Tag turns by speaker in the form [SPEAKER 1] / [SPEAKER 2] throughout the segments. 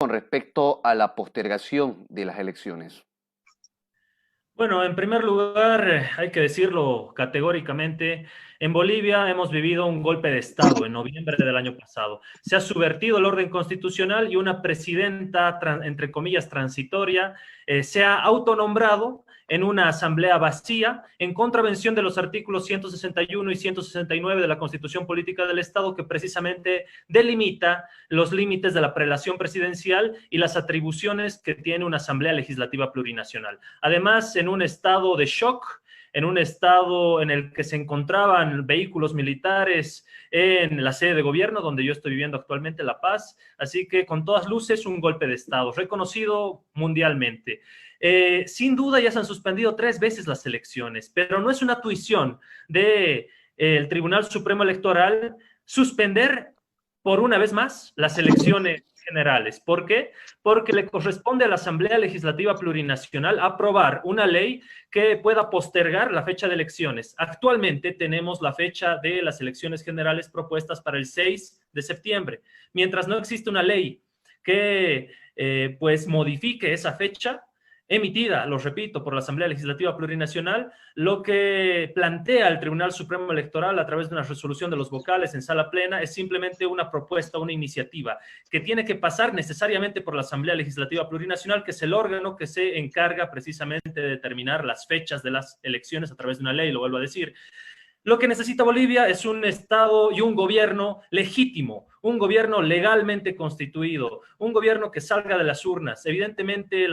[SPEAKER 1] con respecto a la postergación de las elecciones?
[SPEAKER 2] Bueno, en primer lugar, hay que decirlo categóricamente, en Bolivia hemos vivido un golpe de Estado en noviembre del año pasado. Se ha subvertido el orden constitucional y una presidenta, entre comillas, transitoria, se ha autonombrado en una asamblea vacía en contravención de los artículos 161 y 169 de la Constitución Política del Estado, que precisamente delimita los límites de la prelación presidencial y las atribuciones que tiene una asamblea legislativa plurinacional. Además, en un estado de shock, en un estado en el que se encontraban vehículos militares en la sede de gobierno, donde yo estoy viviendo actualmente, La Paz. Así que, con todas luces, un golpe de Estado, reconocido mundialmente. Sin duda, ya se han suspendido 3 veces las elecciones, pero no es una tuición del Tribunal Supremo Electoral suspender por una vez más las elecciones generales. ¿Por qué? Porque le corresponde a la Asamblea Legislativa Plurinacional aprobar una ley que pueda postergar la fecha de elecciones. Actualmente tenemos la fecha de las elecciones generales propuestas para el 6 de septiembre. Mientras no existe una ley que pues modifique esa fecha, emitida, lo repito, por la Asamblea Legislativa Plurinacional, lo que plantea el Tribunal Supremo Electoral a través de una resolución de los vocales en sala plena es simplemente una propuesta, una iniciativa que tiene que pasar necesariamente por la Asamblea Legislativa Plurinacional, que es el órgano que se encarga precisamente de determinar las fechas de las elecciones a través de una ley, lo vuelvo a decir. Lo que necesita Bolivia es un Estado y un gobierno legítimo, un gobierno legalmente constituido, un gobierno que salga de las urnas. Evidentemente,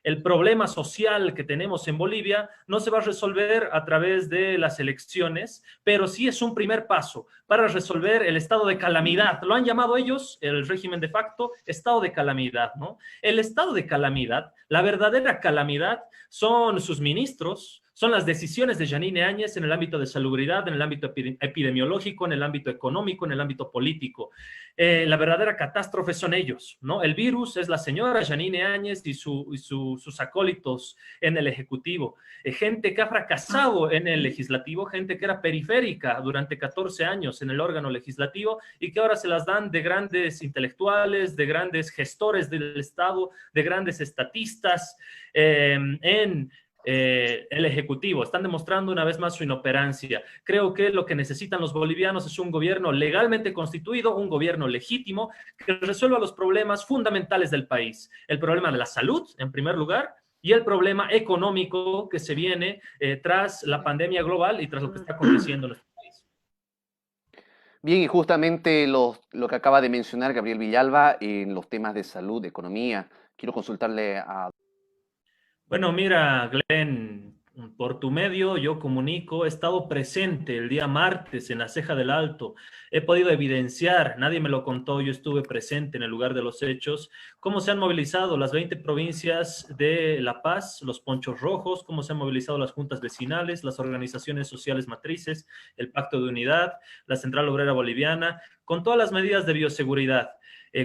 [SPEAKER 2] el problema social que tenemos en Bolivia no se va a resolver a través de las elecciones, pero sí es un primer paso para resolver el estado de calamidad. Lo han llamado ellos, el régimen de facto, estado de calamidad, ¿no? El estado de calamidad, la verdadera calamidad, son sus ministros, son las decisiones de Yanine Áñez en el ámbito de salubridad, en el ámbito epidemiológico, en el ámbito económico, en el ámbito político. La verdadera catástrofe son ellos, ¿no? El virus es la señora Yanine Áñez y sus acólitos en el Ejecutivo. Gente que ha fracasado en el Legislativo, gente que era periférica durante 14 años en el órgano legislativo y que ahora se las dan de grandes intelectuales, de grandes gestores del Estado, de grandes estatistas en el Ejecutivo. Están demostrando una vez más su inoperancia. Creo que lo que necesitan los bolivianos es un gobierno legalmente constituido, un gobierno legítimo que resuelva los problemas fundamentales del país. El problema de la salud, en primer lugar, y el problema económico que se viene tras la pandemia global y tras lo que está aconteciendo en nuestro país.
[SPEAKER 1] Bien, y justamente lo que acaba de mencionar Gabriel Villalba en los temas de salud, de economía, quiero consultarle a...
[SPEAKER 2] Bueno, mira, Glenn, por tu medio yo comunico, he estado presente el día martes en la Ceja del Alto, he podido evidenciar, nadie me lo contó, yo estuve presente en el lugar de los hechos, cómo se han movilizado las 20 provincias de La Paz, los Ponchos Rojos, cómo se han movilizado las juntas vecinales, las organizaciones sociales matrices, el Pacto de Unidad, la Central Obrera Boliviana, con todas las medidas de bioseguridad.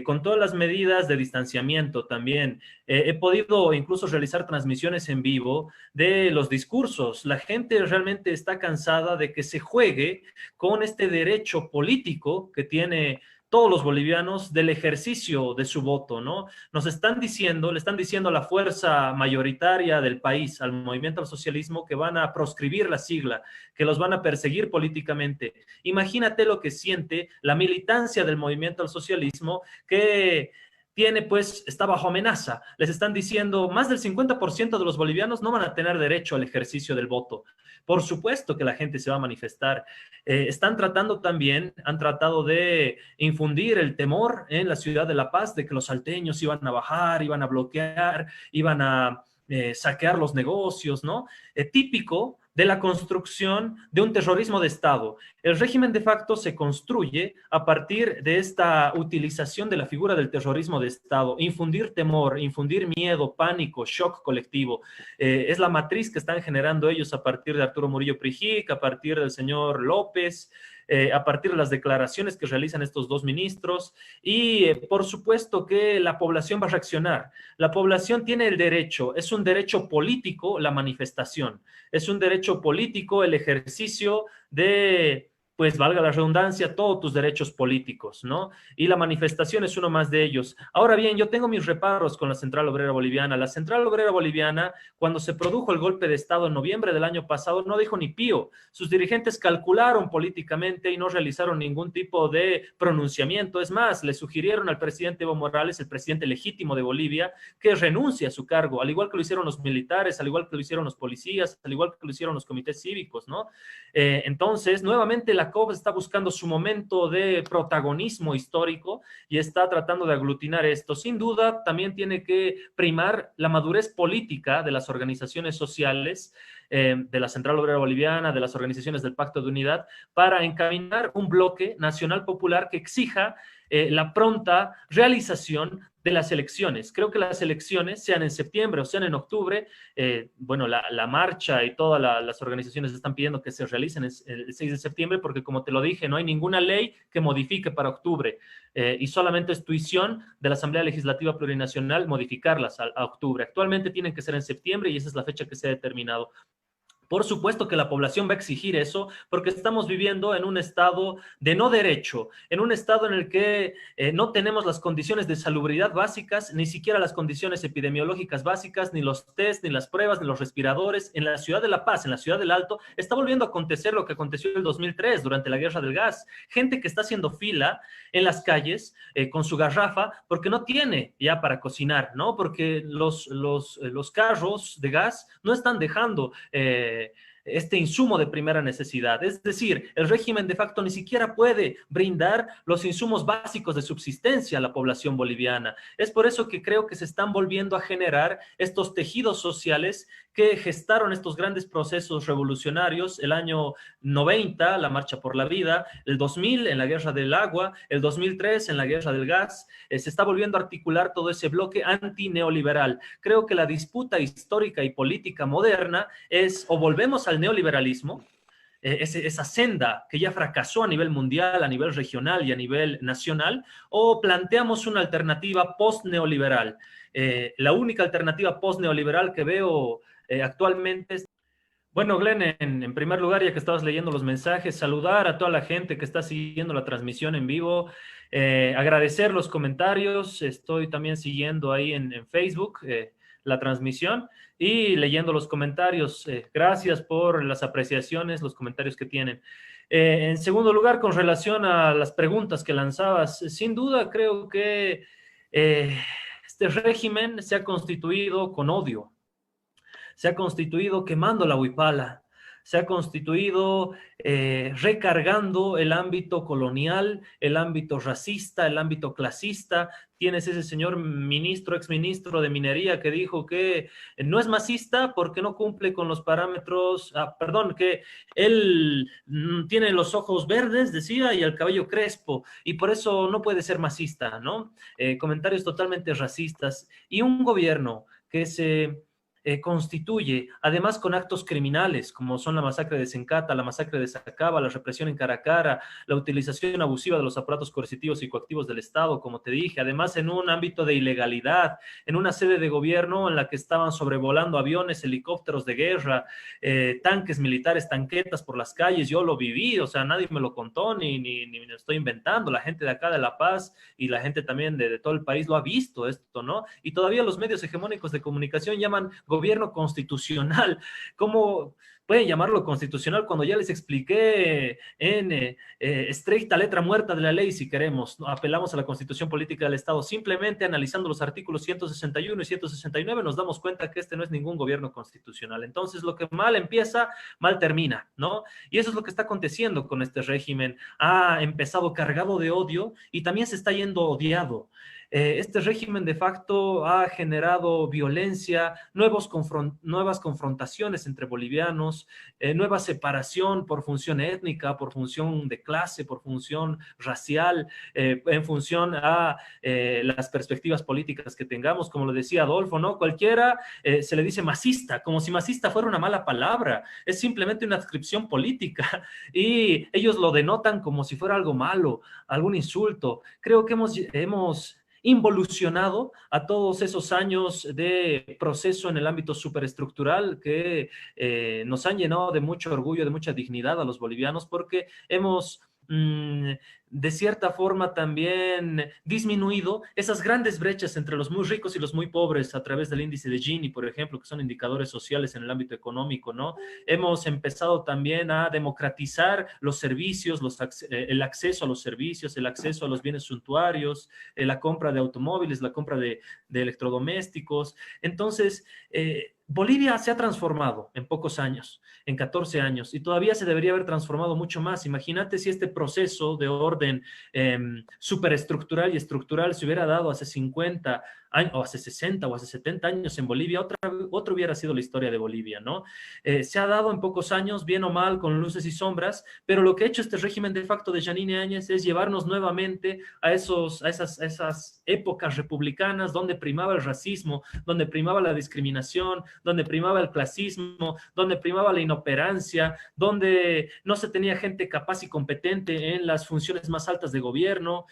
[SPEAKER 2] Con todas las medidas de distanciamiento también. He podido incluso realizar transmisiones en vivo de los discursos. La gente realmente está cansada de que se juegue con este derecho político que tiene todos los bolivianos del ejercicio de su voto, ¿no? Nos están diciendo, le están diciendo a la fuerza mayoritaria del país, al movimiento al socialismo, que van a proscribir la sigla, que los van a perseguir políticamente. Imagínate lo que siente la militancia del movimiento al socialismo, que tiene, pues, está bajo amenaza. Les están diciendo, más del 50% de los bolivianos no van a tener derecho al ejercicio del voto. Por supuesto que la gente se va a manifestar. Están tratando también, han tratado de infundir el temor en la ciudad de La Paz de que los salteños iban a bajar, iban a bloquear, iban a saquear los negocios, ¿no? Típico de la construcción de un terrorismo de Estado. El régimen de facto se construye a partir de esta utilización de la figura del terrorismo de Estado, infundir temor, infundir miedo, pánico, shock colectivo. Es la matriz que están generando ellos a partir de Arturo Murillo Prijic, a partir del señor López, a partir de las declaraciones que realizan estos dos ministros y por supuesto que la población va a reaccionar. La población tiene el derecho, es un derecho político la manifestación, es un derecho político el ejercicio de pues valga la redundancia, todos tus derechos políticos, ¿no? Y la manifestación es uno más de ellos. Ahora bien, yo tengo mis reparos con la Central Obrera Boliviana. La Central Obrera Boliviana, cuando se produjo el golpe de Estado en noviembre del año pasado, no dijo ni pío. Sus dirigentes calcularon políticamente y no realizaron ningún tipo de pronunciamiento. Es más, le sugirieron al presidente Evo Morales, el presidente legítimo de Bolivia, que renuncie a su cargo, al igual que lo hicieron los militares, al igual que lo hicieron los policías, al igual que lo hicieron los comités cívicos, ¿no? Entonces, nuevamente la COP está buscando su momento de protagonismo histórico y está tratando de aglutinar esto. Sin duda, también tiene que primar la madurez política de las organizaciones sociales, de la Central Obrera Boliviana, de las organizaciones del Pacto de Unidad, para encaminar un bloque nacional popular que exija la pronta realización de las elecciones. Creo que las elecciones, sean en septiembre o sean en octubre, bueno, la marcha y todas las organizaciones están pidiendo que se realicen el 6 de septiembre porque, como te lo dije, no hay ninguna ley que modifique para octubre y solamente es tuición de la Asamblea Legislativa Plurinacional modificarlas a octubre. Actualmente tienen que ser en septiembre y esa es la fecha que se ha determinado. Por supuesto que la población va a exigir eso porque estamos viviendo en un estado de no derecho, en un estado en el que no tenemos las condiciones de salubridad básicas, ni siquiera las condiciones epidemiológicas básicas, ni los test, ni las pruebas, ni los respiradores. En la ciudad de La Paz, en la ciudad del Alto, está volviendo a acontecer lo que aconteció en el 2003 durante la guerra del gas. Gente que está haciendo fila en las calles con su garrafa porque no tiene ya para cocinar, ¿no? Porque los carros de gas no están dejando este insumo de primera necesidad. Es decir, el régimen de facto ni siquiera puede brindar los insumos básicos de subsistencia a la población boliviana. Es por eso que creo que se están volviendo a generar estos tejidos sociales que gestaron estos grandes procesos revolucionarios, el año 90, la Marcha por la Vida, el 2000 en la Guerra del Agua, el 2003 en la Guerra del Gas. Se está volviendo a articular todo ese bloque antineoliberal. Creo que la disputa histórica y política moderna es o volvemos al neoliberalismo, esa senda que ya fracasó a nivel mundial, a nivel regional y a nivel nacional, o planteamos una alternativa post-neoliberal. La única alternativa post-neoliberal que veo actualmente es... Bueno, Glenn, en primer lugar, ya que estabas leyendo los mensajes, saludar a toda la gente que está siguiendo la transmisión en vivo, agradecer los comentarios, estoy también siguiendo ahí en Facebook la transmisión y leyendo los comentarios. Gracias por las apreciaciones, los comentarios que tienen. En segundo lugar, con relación a las preguntas que lanzabas, sin duda creo que este régimen se ha constituido con odio, se ha constituido quemando la huipala, se ha constituido recargando el ámbito colonial, el ámbito racista, el ámbito clasista. Tienes ese señor ministro, exministro de Minería que dijo que no es masista porque no cumple con los parámetros, perdón, que él tiene los ojos verdes, decía, y el cabello crespo, y por eso no puede ser masista, ¿no? Comentarios totalmente racistas. Y un gobierno que se constituye, además con actos criminales, como son la masacre de Sencata, la masacre de Sacaba, la represión en Caracara, la utilización abusiva de los aparatos coercitivos y coactivos del Estado, como te dije, además en un ámbito de ilegalidad, en una sede de gobierno en la que estaban sobrevolando aviones, helicópteros de guerra, tanques militares, tanquetas por las calles. Yo lo viví, o sea, nadie me lo contó, ni me lo estoy inventando. La gente de acá de La Paz y la gente también de todo el país lo ha visto esto, ¿no? Y todavía los medios hegemónicos de comunicación llaman gobierno constitucional. ¿Cómo pueden llamarlo constitucional cuando ya les expliqué en estricta letra muerta de la ley, si queremos? ¿No? Apelamos a la Constitución Política del Estado. Simplemente analizando los artículos 161 y 169 nos damos cuenta que este no es ningún gobierno constitucional. Entonces, lo que mal empieza, mal termina, ¿no? Y eso es lo que está aconteciendo con este régimen. Ha empezado cargado de odio y también se está yendo odiado. Este régimen de facto ha generado violencia, nuevas confrontaciones entre bolivianos, nueva separación por función étnica, por función de clase, por función racial, en función a las perspectivas políticas que tengamos. Como lo decía Adolfo, ¿no? Cualquiera se le dice masista, como si masista fuera una mala palabra. Es simplemente una adscripción política y ellos lo denotan como si fuera algo malo, algún insulto. Creo que hemos involucionado a todos esos años de proceso en el ámbito superestructural que nos han llenado de mucho orgullo, de mucha dignidad a los bolivianos, porque hemos de cierta forma también disminuido esas grandes brechas entre los muy ricos y los muy pobres a través del índice de Gini, por ejemplo, que son indicadores sociales en el ámbito económico, ¿no? Hemos empezado también a democratizar los servicios, el acceso a los servicios, el acceso a los bienes suntuarios, la compra de automóviles, la compra de electrodomésticos. Entonces, Bolivia se ha transformado en pocos años, en 14 años, y todavía se debería haber transformado mucho más. Imagínate si este proceso de orden superestructural y estructural se hubiera dado hace 50 años, o hace 60 o hace 70 años en Bolivia, otra hubiera sido la historia de Bolivia, ¿no? Se ha dado en pocos años, bien o mal, con luces y sombras, pero lo que ha hecho este régimen de facto de Yanine Áñez es llevarnos nuevamente a esas épocas republicanas donde primaba el racismo, donde primaba la discriminación, donde primaba el clasismo, donde primaba la inoperancia, donde no se tenía gente capaz y competente en las funciones más altas de gobierno.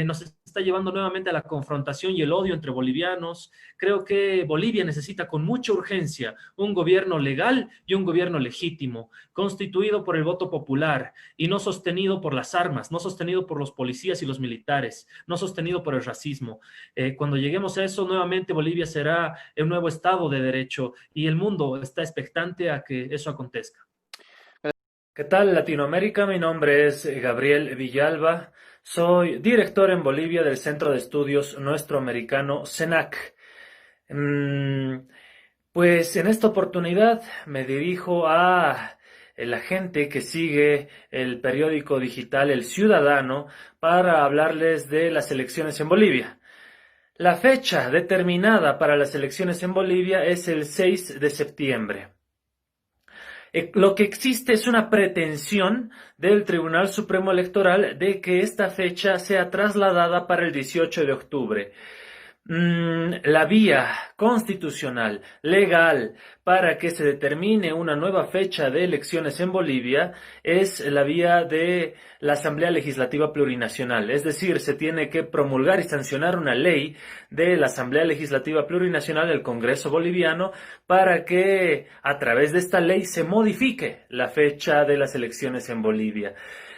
[SPEAKER 2] Nos está llevando nuevamente a la confrontación y el odio entre bolivianos. Creo que Bolivia necesita con mucha urgencia un gobierno legal y un gobierno legítimo, constituido por el voto popular y no sostenido por las armas, no sostenido por los policías y los militares, no sostenido por el racismo. Cuando lleguemos a eso, nuevamente Bolivia será un nuevo Estado de Derecho y el mundo está expectante a que eso acontezca. ¿Qué tal, Latinoamérica? Mi nombre es Gabriel Villalba. Soy director en Bolivia del Centro de Estudios Nuestro Americano, CENAC. Pues en esta oportunidad me dirijo a la gente que sigue el periódico digital El Ciudadano para hablarles de las elecciones en Bolivia. La fecha determinada para las elecciones en Bolivia es el 6 de septiembre. Lo que existe es una pretensión del Tribunal Supremo Electoral de que esta fecha sea trasladada para el 18 de octubre. La vía constitucional, legal, para que se determine una nueva fecha de elecciones en Bolivia es la vía de la Asamblea Legislativa Plurinacional. Es decir, se tiene que promulgar y sancionar una ley de la Asamblea Legislativa Plurinacional del Congreso Boliviano para que a través de esta ley se modifique la fecha de las elecciones en Bolivia.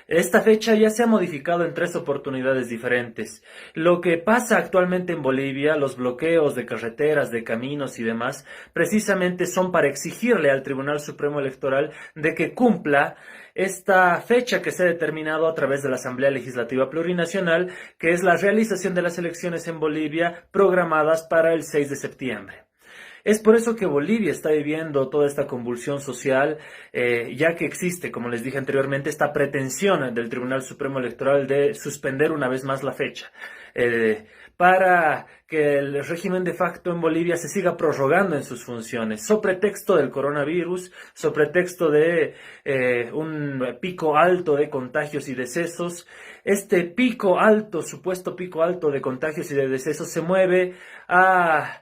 [SPEAKER 2] Esta fecha ya se ha modificado en 3 oportunidades diferentes. Lo que pasa actualmente en Bolivia, los bloqueos de carreteras, de caminos y demás, precisamente son para exigirle al Tribunal Supremo Electoral de que cumpla esta fecha que se ha determinado a través de la Asamblea Legislativa Plurinacional, que es la realización de las elecciones en Bolivia programadas para el 6 de septiembre. Es por eso que Bolivia está viviendo toda esta convulsión social, ya que existe, como les dije anteriormente, esta pretensión del Tribunal Supremo Electoral de suspender una vez más la fecha, para que el régimen de facto en Bolivia se siga prorrogando en sus funciones, so pretexto del coronavirus, so pretexto de un pico alto de contagios y decesos. Este pico alto, supuesto pico alto de contagios y de decesos se mueve a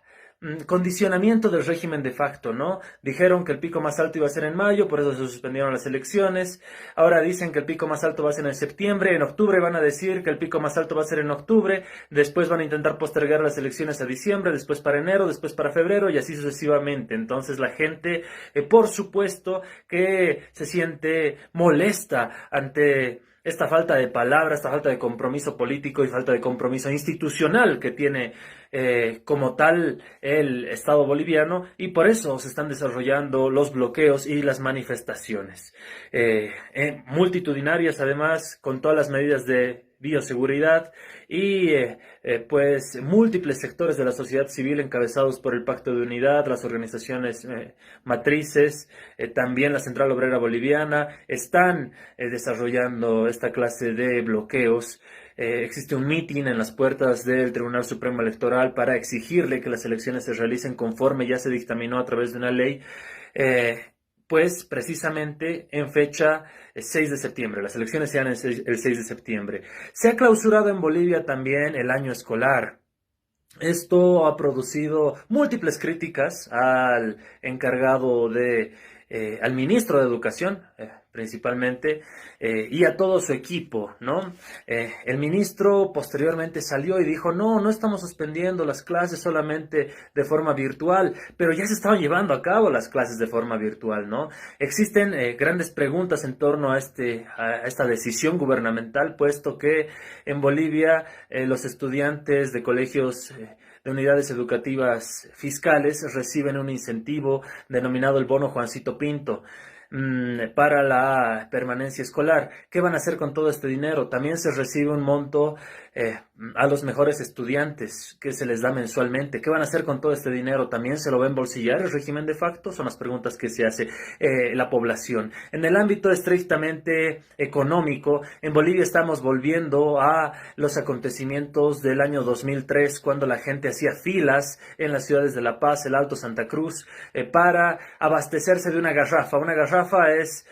[SPEAKER 2] condicionamiento del régimen de facto, ¿no? Dijeron que el pico más alto iba a ser en mayo, por eso se suspendieron las elecciones. Ahora dicen que el pico más alto va a ser en septiembre. En octubre van a decir que el pico más alto va a ser en octubre. Después van a intentar postergar las elecciones a diciembre, después para enero, después para febrero y así sucesivamente. Entonces la gente, por supuesto, que se siente molesta ante esta falta de palabra, esta falta de compromiso político y falta de compromiso institucional que tiene como tal el Estado boliviano, y por eso se están desarrollando los bloqueos y las manifestaciones multitudinarias, además con todas las medidas de bioseguridad y pues múltiples sectores de la sociedad civil encabezados por el Pacto de Unidad, las organizaciones matrices, también la Central Obrera Boliviana están desarrollando esta clase de bloqueos. Existe un mitin en las puertas del Tribunal Supremo Electoral para exigirle que las elecciones se realicen conforme ya se dictaminó a través de una ley, pues precisamente en fecha 6 de septiembre. Las elecciones se dan el 6 de septiembre. Se ha clausurado en Bolivia también el año escolar. Esto ha producido múltiples críticas al encargado al ministro de Educación,
[SPEAKER 3] principalmente, y a todo su equipo, ¿no? El ministro posteriormente salió y dijo, no estamos suspendiendo las clases solamente de forma virtual, pero ya se estaban llevando a cabo las clases de forma virtual, ¿no? Existen grandes preguntas en torno a esta decisión gubernamental, puesto que en Bolivia los estudiantes de colegios de unidades educativas fiscales reciben un incentivo denominado el bono Juancito Pinto para la permanencia escolar. ¿Qué van a hacer con todo este dinero? También se recibe un monto a los mejores estudiantes que se les da mensualmente. ¿Qué van a hacer con todo este dinero? ¿También se lo va a embolsillar el régimen de facto? Son las preguntas que se hace la población. En el ámbito estrictamente económico, en Bolivia estamos volviendo a los acontecimientos del año 2003, cuando la gente hacía filas en las ciudades de La Paz, el Alto Santa Cruz, para abastecerse de una garrafa. Una garrafa es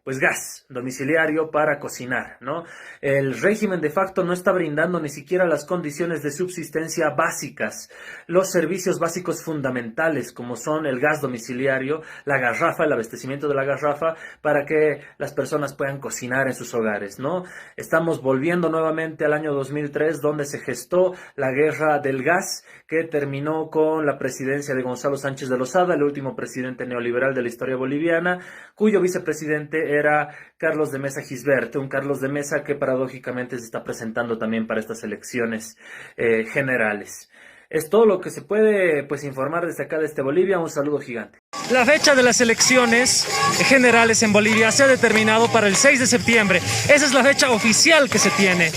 [SPEAKER 3] pues gas domiciliario para cocinar, ¿no? El régimen de facto no está brindando ni siquiera las condiciones de subsistencia básicas, los servicios básicos fundamentales como son el gas domiciliario, la garrafa, el abastecimiento de la garrafa para que las personas puedan cocinar en sus hogares, ¿no? Estamos volviendo nuevamente al año 2003, donde se gestó la guerra del gas, que terminó con la presidencia de Gonzalo Sánchez de Lozada, el último presidente neoliberal de la historia boliviana, cuyo vicepresidente era Carlos de Mesa Gisbert, un Carlos de Mesa que paradójicamente se está presentando también para estas elecciones generales. Es todo lo que se puede informar desde acá, desde Bolivia. Un saludo gigante.
[SPEAKER 4] La fecha de las elecciones generales en Bolivia se ha determinado para el 6 de septiembre. Esa es la fecha oficial que se tiene,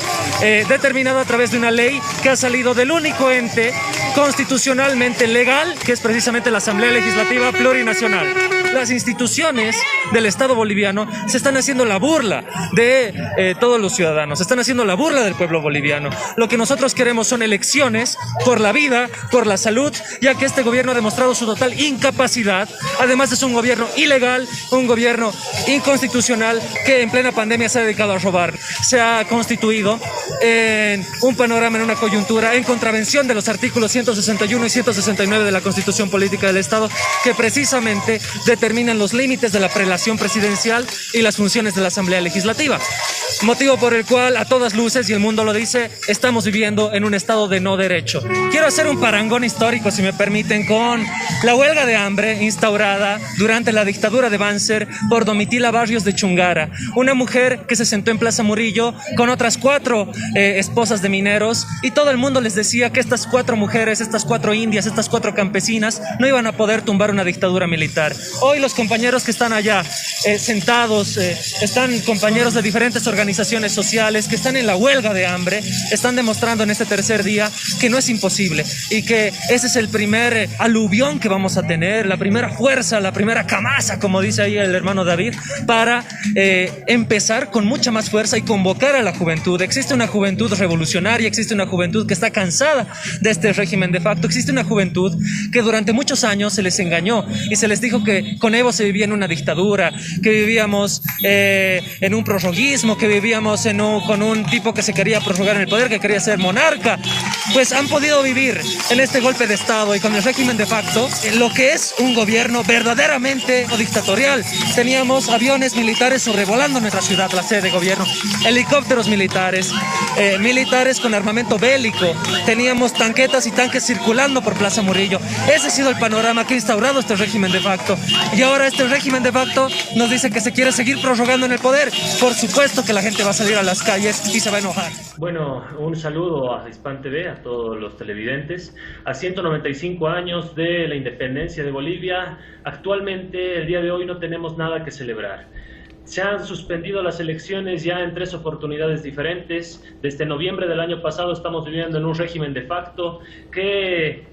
[SPEAKER 4] determinada a través de una ley que ha salido del único ente constitucionalmente legal, que es precisamente la Asamblea Legislativa Plurinacional. Las instituciones del Estado boliviano se están haciendo la burla de todos los ciudadanos, se están haciendo la burla del pueblo boliviano. Lo que nosotros queremos son elecciones por la vida, por la salud, ya que este gobierno ha demostrado su total incapacidad. Además es un gobierno ilegal, un gobierno inconstitucional que en plena pandemia se ha dedicado a robar. Se ha constituido en un panorama, en una coyuntura, en contravención de los artículos 161 y 169 de la Constitución Política del Estado, que precisamente determinan los límites de la prelación presidencial y las funciones de la Asamblea Legislativa. Motivo por el cual, a todas luces, y el mundo lo dice, estamos viviendo en un estado de no derecho. Quiero hacer un parangón histórico, si me permiten, con la huelga de hambre instaurada durante la dictadura de Banzer por Domitila Barrios de Chungara, una mujer que se sentó en Plaza Murillo con otras 4 esposas de mineros, y todo el mundo les decía que estas 4 mujeres, estas 4 indias, estas 4 campesinas no iban a poder tumbar una dictadura militar. Hoy los compañeros que están allá sentados, están compañeros de diferentes organizaciones sociales que están en la huelga de hambre, están demostrando en este tercer día que no es imposible y que ese es el primer aluvión que vamos a tener, la primera fuerza, la primera camasa, como dice ahí el hermano David, para empezar con mucha más fuerza y convocar a la juventud. Existe una juventud revolucionaria, existe una juventud que está cansada de este régimen de facto, existe una juventud que durante muchos años se les engañó y se les dijo que con Evo se vivía en una dictadura, que vivíamos en un prorroguismo, que vivíamos con un tipo que se quería prorrogar en el poder, que quería ser monarca. Pues han podido vivir en este golpe de Estado y con el régimen de facto lo que es un gobierno verdaderamente dictatorial. Teníamos aviones militares sobrevolando nuestra ciudad, la sede de gobierno, helicópteros militares, militares con armamento bélico, teníamos tanquetas y tanques circulando por Plaza Murillo. Ese ha sido el panorama que ha instaurado este régimen de facto. Y ahora este régimen de facto nos dice que se quiere seguir prorrogando en el poder. Por supuesto que la gente va a salir a las calles y se va a enojar.
[SPEAKER 2] Bueno, un saludo a Hispan TV, a todos los televidentes. A 195 años de la independencia de Bolivia, actualmente, el día de hoy, no tenemos nada que celebrar. Se han suspendido las elecciones ya en 3 oportunidades diferentes. Desde noviembre del año pasado estamos viviendo en un régimen de facto que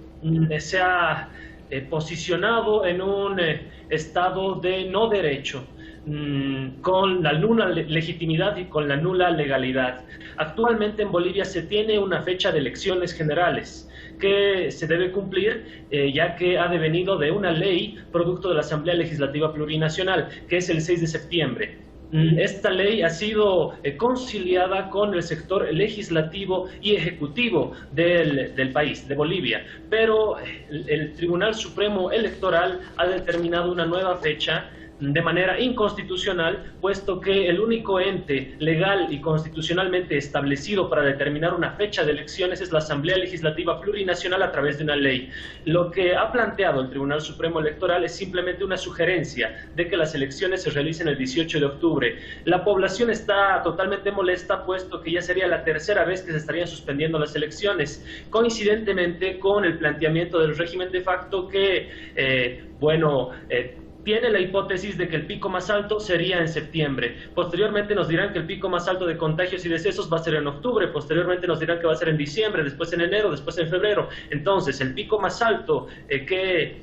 [SPEAKER 2] se ha posicionado en un estado de no derecho, con la nula legitimidad y con la nula legalidad. Actualmente en Bolivia se tiene una fecha de elecciones generales que se debe cumplir, ya que ha devenido de una ley producto de la Asamblea Legislativa Plurinacional, que es el 6 de septiembre. Esta ley ha sido conciliada con el sector legislativo y ejecutivo del país, de Bolivia, pero el Tribunal Supremo Electoral ha determinado una nueva fecha de manera inconstitucional, puesto que el único ente legal y constitucionalmente establecido para determinar una fecha de elecciones es la Asamblea Legislativa Plurinacional a través de una ley. Lo que ha planteado el Tribunal Supremo Electoral es simplemente una sugerencia de que las elecciones se realicen el 18 de octubre. La población está totalmente molesta, puesto que ya sería la tercera vez que se estarían suspendiendo las elecciones, coincidentemente con el planteamiento del régimen de facto que, tiene la hipótesis de que el pico más alto sería en septiembre. Posteriormente nos dirán que el pico más alto de contagios y decesos va a ser en octubre, posteriormente nos dirán que va a ser en diciembre, después en enero, después en febrero. Entonces, el pico más alto que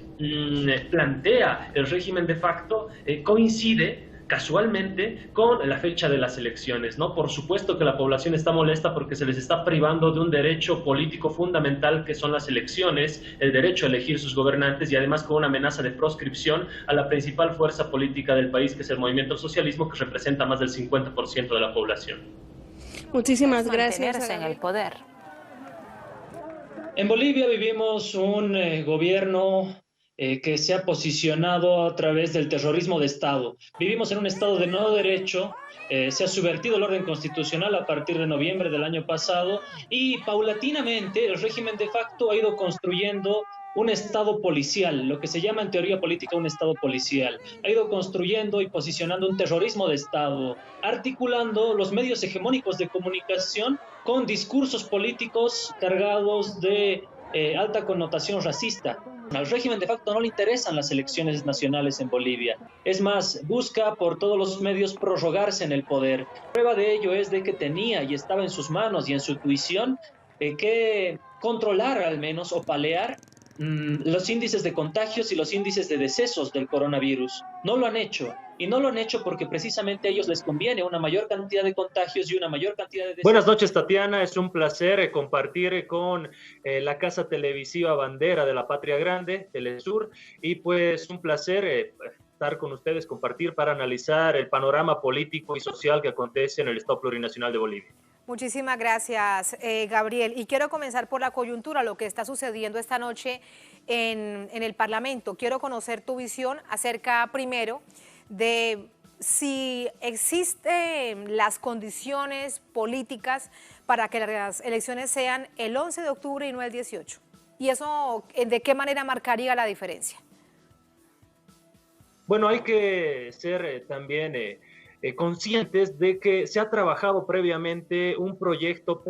[SPEAKER 2] plantea el régimen de facto coincide casualmente con la fecha de las elecciones, ¿no? Por supuesto que la población está molesta porque se les está privando de un derecho político fundamental que son las elecciones, el derecho a elegir sus gobernantes, y además con una amenaza de proscripción a la principal fuerza política del país, que es el movimiento al socialismo, que representa más del 50% de la población.
[SPEAKER 5] Muchísimas gracias.
[SPEAKER 6] En el poder.
[SPEAKER 4] En Bolivia vivimos un gobierno que se ha posicionado a través del terrorismo de Estado. Vivimos en un Estado de no derecho, se ha subvertido el orden constitucional a partir de noviembre del año pasado y paulatinamente el régimen de facto ha ido construyendo un Estado policial, lo que se llama en teoría política un Estado policial. Ha ido construyendo y posicionando un terrorismo de Estado, articulando los medios hegemónicos de comunicación con discursos políticos cargados de alta connotación racista. Al régimen de facto no le interesan las elecciones nacionales en Bolivia. Es más, busca por todos los medios prorrogarse en el poder. Prueba de ello es de que tenía y estaba en sus manos y en su intuición que controlar al menos o palear los índices de contagios y los índices de decesos del coronavirus. No lo han hecho. Y no lo han hecho porque precisamente a ellos les conviene una mayor cantidad de contagios y una mayor cantidad de decesos. Buenas noches, Tatiana. Es un placer compartir con la casa televisiva bandera de la Patria Grande, Telesur, y pues un placer estar con ustedes, compartir para analizar el panorama político y social que acontece en el Estado Plurinacional de Bolivia.
[SPEAKER 6] Muchísimas gracias, Gabriel. Y quiero comenzar por la coyuntura, lo que está sucediendo esta noche en el Parlamento. Quiero conocer tu visión acerca, primero, de si existen las condiciones políticas para que las elecciones sean el 11 de octubre y no el 18. ¿Y eso de qué manera marcaría la diferencia?
[SPEAKER 3] Bueno, hay que ser también conscientes de que se ha trabajado previamente un proyecto,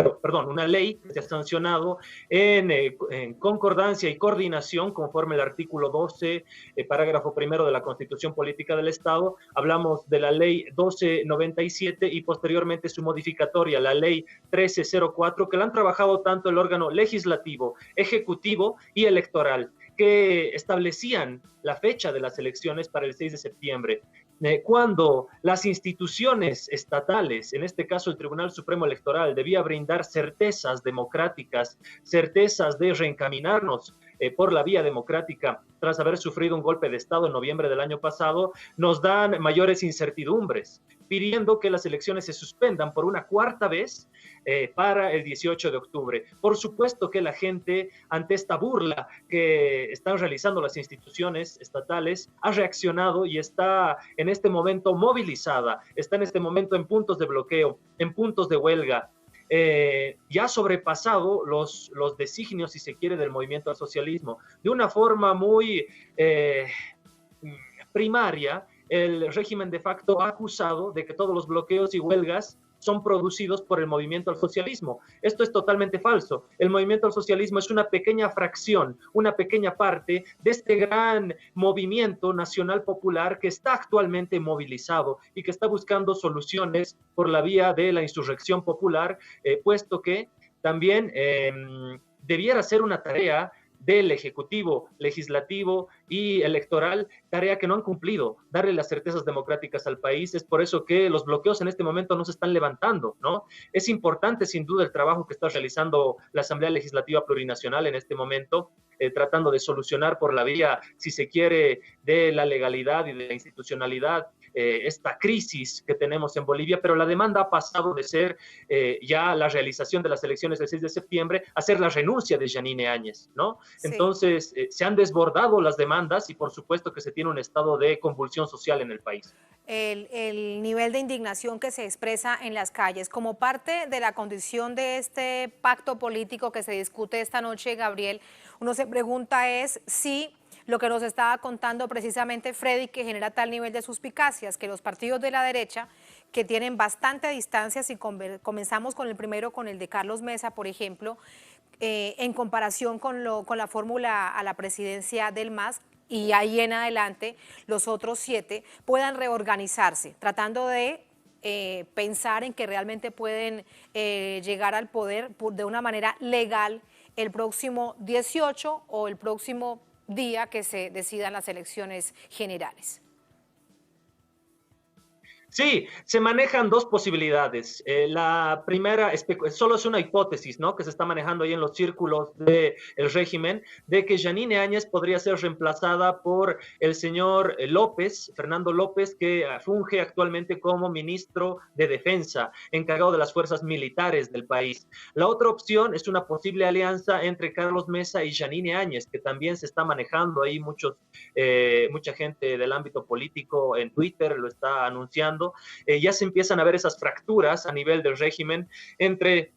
[SPEAKER 3] una ley que se ha sancionado en concordancia y coordinación conforme al artículo 12, parágrafo primero de la Constitución Política del Estado. Hablamos de la ley 1297 y posteriormente su modificatoria, la ley 1304, que la han trabajado tanto el órgano legislativo, ejecutivo y electoral, que establecían la fecha de las elecciones para el 6 de septiembre. Cuando las instituciones estatales, en este caso el Tribunal Supremo Electoral, debía brindar certezas democráticas, certezas de reencaminarnos por la vía democrática tras haber sufrido un golpe de Estado en noviembre del año pasado, nos dan mayores incertidumbres, pidiendo que las elecciones se suspendan por una cuarta vez para el 18 de octubre. Por supuesto que la gente, ante esta burla que están realizando las instituciones estatales, ha reaccionado y está en este momento movilizada, está en este momento en puntos de bloqueo, en puntos de huelga. Ya ha sobrepasado los designios, si se quiere, del movimiento al socialismo. De una forma muy primaria, el régimen de facto ha acusado de que todos los bloqueos y huelgas son producidos por el movimiento al socialismo. Esto es totalmente falso. El movimiento al socialismo es una pequeña fracción, una pequeña parte de este gran movimiento nacional popular que está actualmente movilizado y que está buscando soluciones por la vía de la insurrección popular, puesto que también debiera ser una tarea del Ejecutivo, Legislativo y Electoral, tarea que no han cumplido, darle las certezas democráticas al país. Es por eso que los bloqueos en este momento no se están levantando, ¿no? Es importante, sin duda, el trabajo que está realizando la Asamblea Legislativa Plurinacional en este momento, tratando de solucionar por la vía, si se quiere, de la legalidad y de la institucionalidad, esta crisis que tenemos en Bolivia, pero la demanda ha pasado de ser ya la realización de las elecciones del 6 de septiembre a ser la renuncia de Yanine Áñez, ¿no?
[SPEAKER 6] Sí.
[SPEAKER 3] Entonces, se han desbordado las demandas y por supuesto que se tiene un estado de convulsión social en el país.
[SPEAKER 6] El nivel de indignación que se expresa en las calles. Como parte de la condición de este pacto político que se discute esta noche, Gabriel, uno se pregunta es si lo que nos estaba contando precisamente Freddy, que genera tal nivel de suspicacias, que los partidos de la derecha, que tienen bastante distancia, si comenzamos con el primero, con el de Carlos Mesa, por ejemplo, en comparación con la fórmula a la presidencia del MAS, y ahí en adelante los otros 7 puedan reorganizarse, tratando de pensar en que realmente pueden llegar al poder de una manera legal el próximo 18 o el próximo día que se decidan las elecciones generales.
[SPEAKER 3] Sí, se manejan dos posibilidades. La primera solo es una hipótesis, ¿no? Que se está manejando ahí en los círculos del régimen, de que Yanine Áñez podría ser reemplazada por el señor López, Fernando López, que funge actualmente como ministro de Defensa, encargado de las fuerzas militares del país. La otra opción es una posible alianza entre Carlos Mesa y Yanine Áñez, que también se está manejando ahí mucha gente del ámbito político en Twitter lo está anunciando. Ya se empiezan a ver esas fracturas a nivel del régimen entre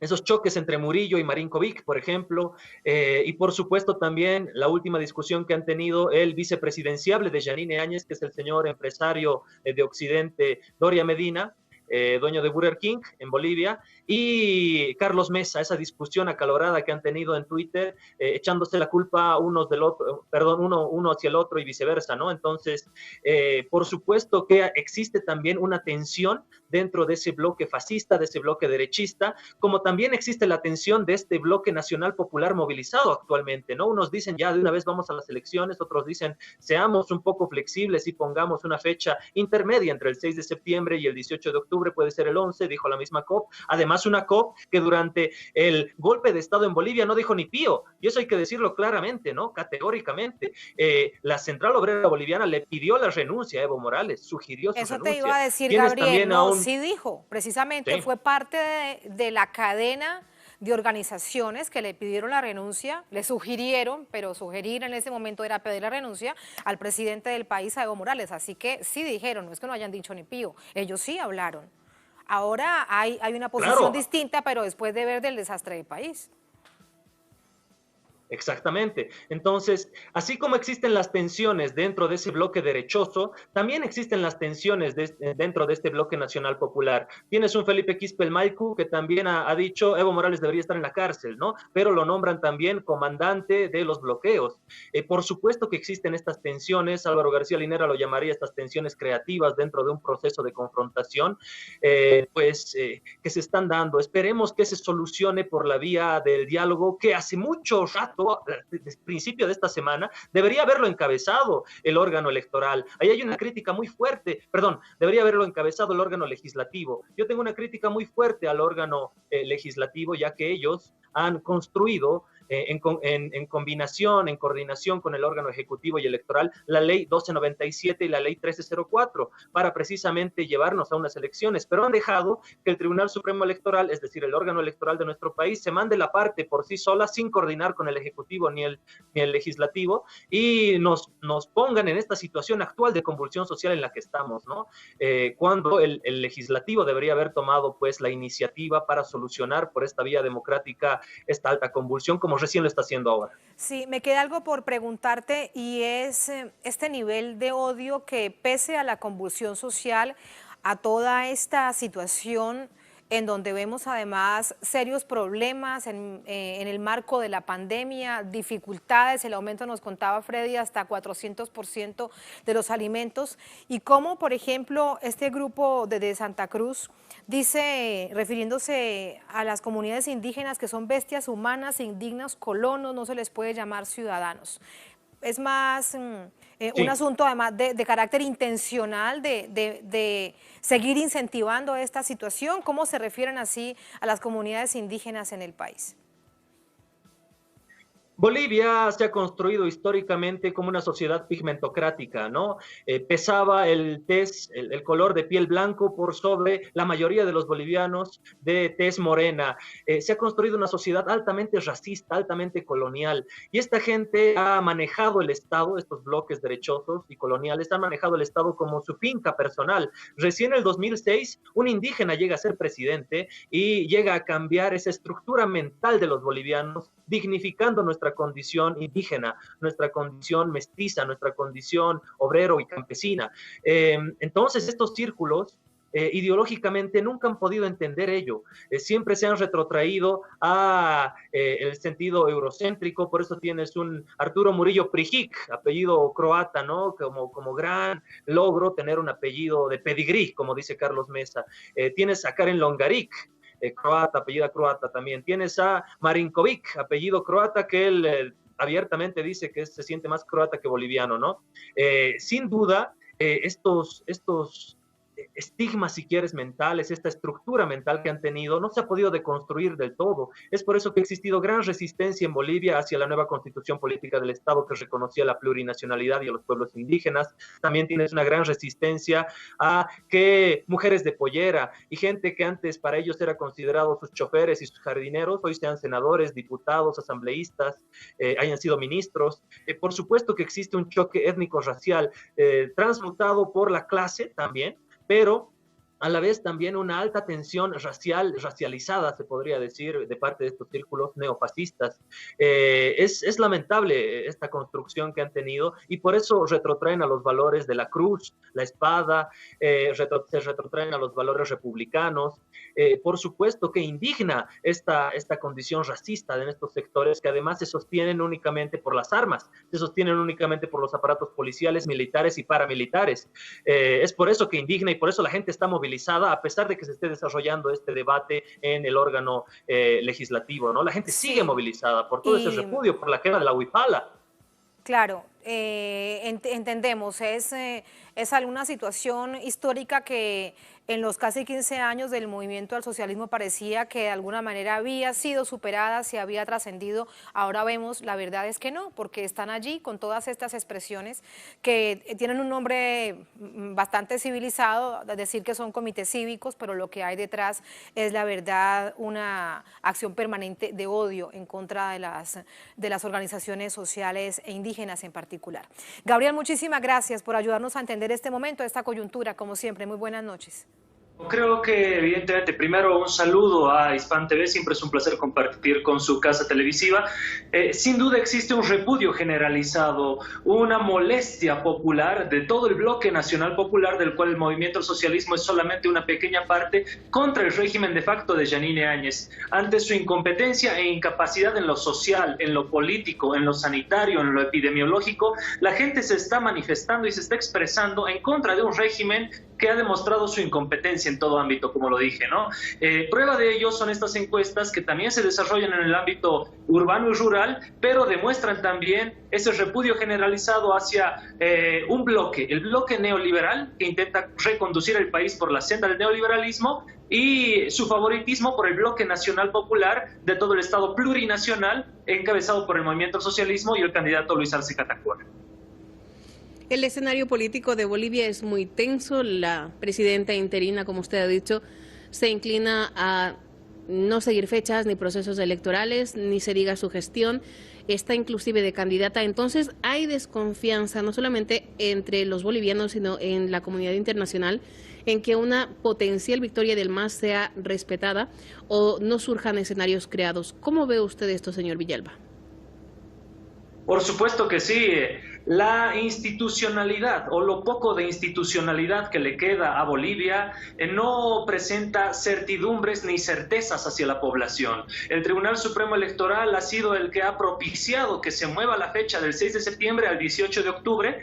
[SPEAKER 3] esos choques entre Murillo y Marinkovic, por ejemplo, y por supuesto también la última discusión que han tenido el vicepresidenciable de Yanine Áñez, que es el señor empresario de Occidente, Doria Medina, dueño de Burger King en Bolivia, y Carlos Mesa, esa discusión acalorada que han tenido en Twitter, echándose la culpa uno hacia el otro y viceversa, ¿no? Entonces, por supuesto que existe también una tensión dentro de ese bloque fascista, de ese bloque derechista, como también existe la tensión de este bloque nacional popular movilizado actualmente, ¿no? Unos dicen ya de una vez vamos a las elecciones, otros dicen seamos un poco flexibles y pongamos una fecha intermedia entre el 6 de septiembre y el 18 de octubre, puede ser el 11, dijo la misma COP. Además, una COP que durante el golpe de Estado en Bolivia no dijo ni pío, y eso hay que decirlo claramente, ¿no? Categóricamente. La Central Obrera Boliviana le pidió la renuncia a Evo Morales, sugirió su
[SPEAKER 6] Eso
[SPEAKER 3] renuncia.
[SPEAKER 6] te iba a decir, Gabriel, sí dijo, precisamente
[SPEAKER 3] Sí.
[SPEAKER 6] fue parte de la cadena de organizaciones que le pidieron la renuncia, le sugirieron, pero sugerir en ese momento era pedir la renuncia al presidente del país, a Evo Morales. Así que sí dijeron, no es que no hayan dicho ni pío, ellos sí hablaron. Ahora hay una posición distinta, pero después de ver del desastre del país.
[SPEAKER 3] Exactamente. Entonces, así como existen las tensiones dentro de ese bloque derechoso, también existen las tensiones dentro de este bloque nacional popular. Tienes un Felipe Quispe-Maicu que también ha dicho Evo Morales debería estar en la cárcel, ¿no? Pero lo nombran también comandante de los bloqueos. Por supuesto que existen estas tensiones, Álvaro García Linera lo llamaría estas tensiones creativas dentro de un proceso de confrontación, que se están dando. Esperemos que se solucione por la vía del diálogo, que hace mucho rato, desde el principio de esta semana, debería haberlo encabezado el órgano electoral. Ahí hay una crítica muy fuerte, debería haberlo encabezado el órgano legislativo. Yo tengo una crítica muy fuerte al órgano legislativo, ya que ellos han construido en combinación, en coordinación con el órgano ejecutivo y electoral, la ley 1297 y la ley 1304, para precisamente llevarnos a unas elecciones, pero han dejado que el Tribunal Supremo Electoral, es decir, el órgano electoral de nuestro país, se mande la parte por sí sola, sin coordinar con el ejecutivo ni el legislativo, y nos pongan en esta situación actual de convulsión social en la que estamos, ¿no? Cuando el legislativo debería haber tomado, pues, la iniciativa para solucionar por esta vía democrática esta alta convulsión, como recién lo está haciendo ahora.
[SPEAKER 6] Sí, me queda algo por preguntarte, y es este nivel de odio que, pese a la convulsión social, a toda esta situación en donde vemos además serios problemas en el marco de la pandemia, dificultades, el aumento, nos contaba Freddy, hasta 400% de los alimentos, y cómo, por ejemplo, este grupo de Santa Cruz dice, refiriéndose a las comunidades indígenas, que son bestias humanas, indignos colonos, no se les puede llamar ciudadanos. Es más un asunto además de carácter intencional de seguir incentivando esta situación. ¿Cómo se refieren así a las comunidades indígenas en el país?
[SPEAKER 3] Bolivia se ha construido históricamente como una sociedad pigmentocrática, ¿no? Pesaba el tez, el color de piel blanco por sobre la mayoría de los bolivianos de tez morena. Se ha construido una sociedad altamente racista, altamente colonial, y esta gente ha manejado el Estado, estos bloques derechosos y coloniales, han manejado el Estado como su finca personal. Recién en el 2006, un indígena llega a ser presidente y llega a cambiar esa estructura mental de los bolivianos, dignificando nuestra condición indígena, nuestra condición mestiza, nuestra condición obrero y campesina. Entonces, estos círculos ideológicamente nunca han podido entender ello. Siempre se han retrotraído a el sentido eurocéntrico, por eso tienes un Arturo Murillo Prijic, apellido croata, ¿no? Como gran logro tener un apellido de pedigrí, como dice Carlos Mesa. Tienes a Karen Longaric, croata, apellida croata también. Tienes a Marinkovic, apellido croata, que él abiertamente dice que se siente más croata que boliviano, ¿no? Sin duda, estos estigmas, si quieres, mentales, esta estructura mental que han tenido, no se ha podido deconstruir del todo. Es por eso que ha existido gran resistencia en Bolivia hacia la nueva constitución política del Estado que reconocía la plurinacionalidad y a los pueblos indígenas. También tienes una gran resistencia a que mujeres de pollera y gente que antes para ellos era considerado sus choferes y sus jardineros, hoy sean senadores, diputados, asambleístas, hayan sido ministros. Por supuesto que existe un choque étnico-racial transmutado por la clase también, pero a la vez también una alta tensión racializada, se podría decir, de parte de estos círculos neofascistas. Es lamentable esta construcción que han tenido y por eso retrotraen a los valores de la cruz, la espada, se retrotraen a los valores republicanos. Por supuesto que indigna esta condición racista en estos sectores que además se sostienen únicamente por las armas, se sostienen únicamente por los aparatos policiales, militares y paramilitares. Es por eso que indigna y por eso la gente está movilizada, a pesar de que se esté desarrollando este debate en el órgano legislativo, ¿no? La gente sigue movilizada por todo ese repudio, por la quema de la huipala.
[SPEAKER 6] Claro, entendemos, es alguna situación histórica que en los casi 15 años del movimiento al socialismo parecía que de alguna manera había sido superada, se había trascendido. Ahora vemos, la verdad es que no, porque están allí con todas estas expresiones que tienen un nombre bastante civilizado, decir que son comités cívicos, pero lo que hay detrás es la verdad una acción permanente de odio en contra de las organizaciones sociales e indígenas en particular. Gabriel, muchísimas gracias por ayudarnos a entender este momento, esta coyuntura, como siempre. Muy buenas noches.
[SPEAKER 2] Creo que evidentemente primero un saludo a Hispan TV, siempre es un placer compartir con su casa televisiva. Sin duda existe un repudio generalizado, una molestia popular de todo el bloque nacional popular del cual el movimiento al socialismo es solamente una pequeña parte contra el régimen de facto de Yanine Áñez. Ante su incompetencia e incapacidad en lo social, en lo político, en lo sanitario, en lo epidemiológico, la gente se está manifestando y se está expresando en contra de un régimen que ha demostrado su incompetencia en todo ámbito, como lo dije, ¿no? Prueba de ello son estas encuestas que también se desarrollan en el ámbito urbano y rural, pero demuestran también ese repudio generalizado hacia un bloque, el bloque neoliberal que intenta reconducir el país por la senda del neoliberalismo y su favoritismo por el bloque nacional popular de todo el Estado plurinacional encabezado por el movimiento al socialismo y el candidato Luis Arce Catacora.
[SPEAKER 5] El escenario político de Bolivia es muy tenso. La presidenta interina, como usted ha dicho, se inclina a no seguir fechas ni procesos electorales, ni se diga su gestión. Está inclusive de candidata. Entonces hay desconfianza, no solamente entre los bolivianos, sino en la comunidad internacional, en que una potencial victoria del MAS sea respetada o no surjan escenarios creados. ¿Cómo ve usted esto, señor Villalba?
[SPEAKER 2] Por supuesto que sí. La institucionalidad o lo poco de institucionalidad que le queda a Bolivia no presenta certidumbres ni certezas hacia la población. El Tribunal Supremo Electoral ha sido el que ha propiciado que se mueva la fecha del 6 de septiembre al 18 de octubre,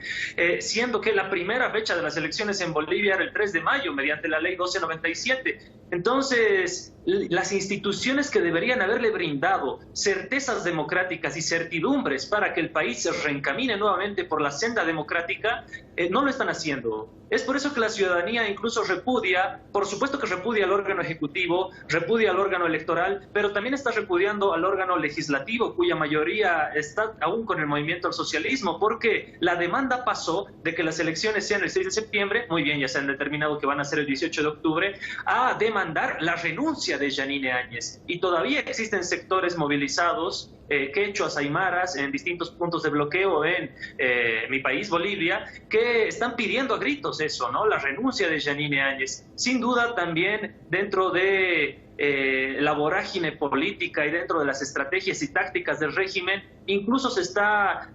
[SPEAKER 2] siendo que la primera fecha de las elecciones en Bolivia era el 3 de mayo mediante la ley 1297. Entonces, las instituciones que deberían haberle brindado certezas democráticas y certidumbres para que el país se reencamine nuevamente
[SPEAKER 7] efectivamente por la senda democrática, no lo están haciendo. Es por eso que la ciudadanía incluso repudia, por supuesto que repudia al órgano ejecutivo, repudia al órgano electoral, pero también está repudiando al órgano legislativo, cuya mayoría está aún con el movimiento al socialismo, porque la demanda pasó de que las elecciones sean el 6 de septiembre, muy bien, ya se han determinado que van a ser el 18 de octubre, a demandar la renuncia de Yanine Áñez. Y todavía existen sectores movilizados, quechuas, aymaras, en distintos puntos de bloqueo en mi país, Bolivia, que están pidiendo a gritos eso, ¿no? La renuncia de Yanine Áñez. Sin duda también dentro de la vorágine política y dentro de las estrategias y tácticas del régimen, incluso se está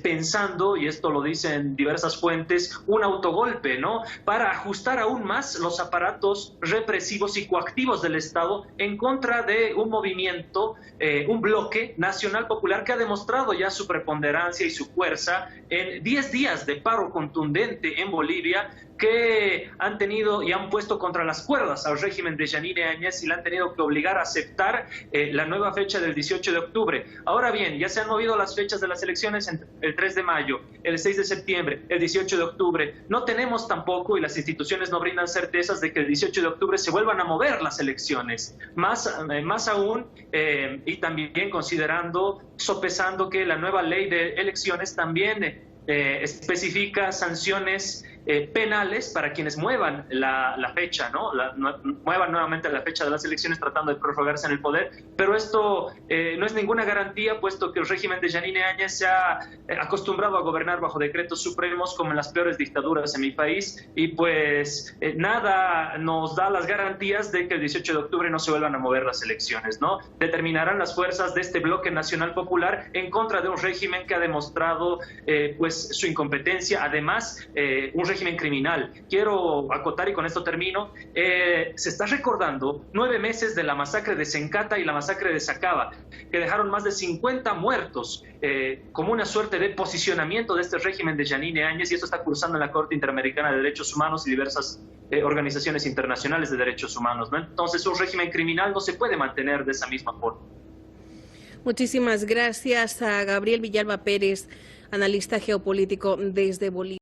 [SPEAKER 7] pensando, y esto lo dicen diversas fuentes, un autogolpe, ¿no? Para ajustar aún más los aparatos represivos y coactivos del Estado en contra de un movimiento, un bloque nacional popular que ha demostrado ya su preponderancia y su fuerza en 10 días de paro contundente en Bolivia, que han tenido y han puesto contra las cuerdas al régimen de Yanine Áñez y le han tenido que obligar a aceptar la nueva fecha del 18 de octubre. Ahora bien, ya se han movido las fechas de las elecciones entre el 3 de mayo, el 6 de septiembre, el 18 de octubre. No tenemos tampoco, y las instituciones no brindan certezas de que el 18 de octubre se vuelvan a mover las elecciones. Más aún, y también considerando, sopesando que la nueva ley de elecciones también especifica sanciones penales para quienes muevan la fecha, ¿no? Muevan nuevamente la fecha de las elecciones tratando de prorrogarse en el poder, pero esto no es ninguna garantía, puesto que el régimen de Yanine Áñez se ha acostumbrado a gobernar bajo decretos supremos como en las peores dictaduras en mi país, y pues nada nos da las garantías de que el 18 de octubre no se vuelvan a mover las elecciones, ¿no? Determinarán las fuerzas de este bloque nacional popular en contra de un régimen que ha demostrado su incompetencia, además un régimen criminal. Quiero acotar, y con esto termino, se está recordando 9 meses de la masacre de Sencata y la masacre de Sacaba, que dejaron más de 50 muertos, como una suerte de posicionamiento de este régimen de Yanine Áñez, y eso está cursando en la Corte Interamericana de Derechos Humanos y diversas organizaciones internacionales de derechos humanos, ¿no? Entonces, un régimen criminal no se puede mantener de esa misma forma.
[SPEAKER 5] Muchísimas gracias a Gabriel Villalba Pérez, analista geopolítico desde Bolivia.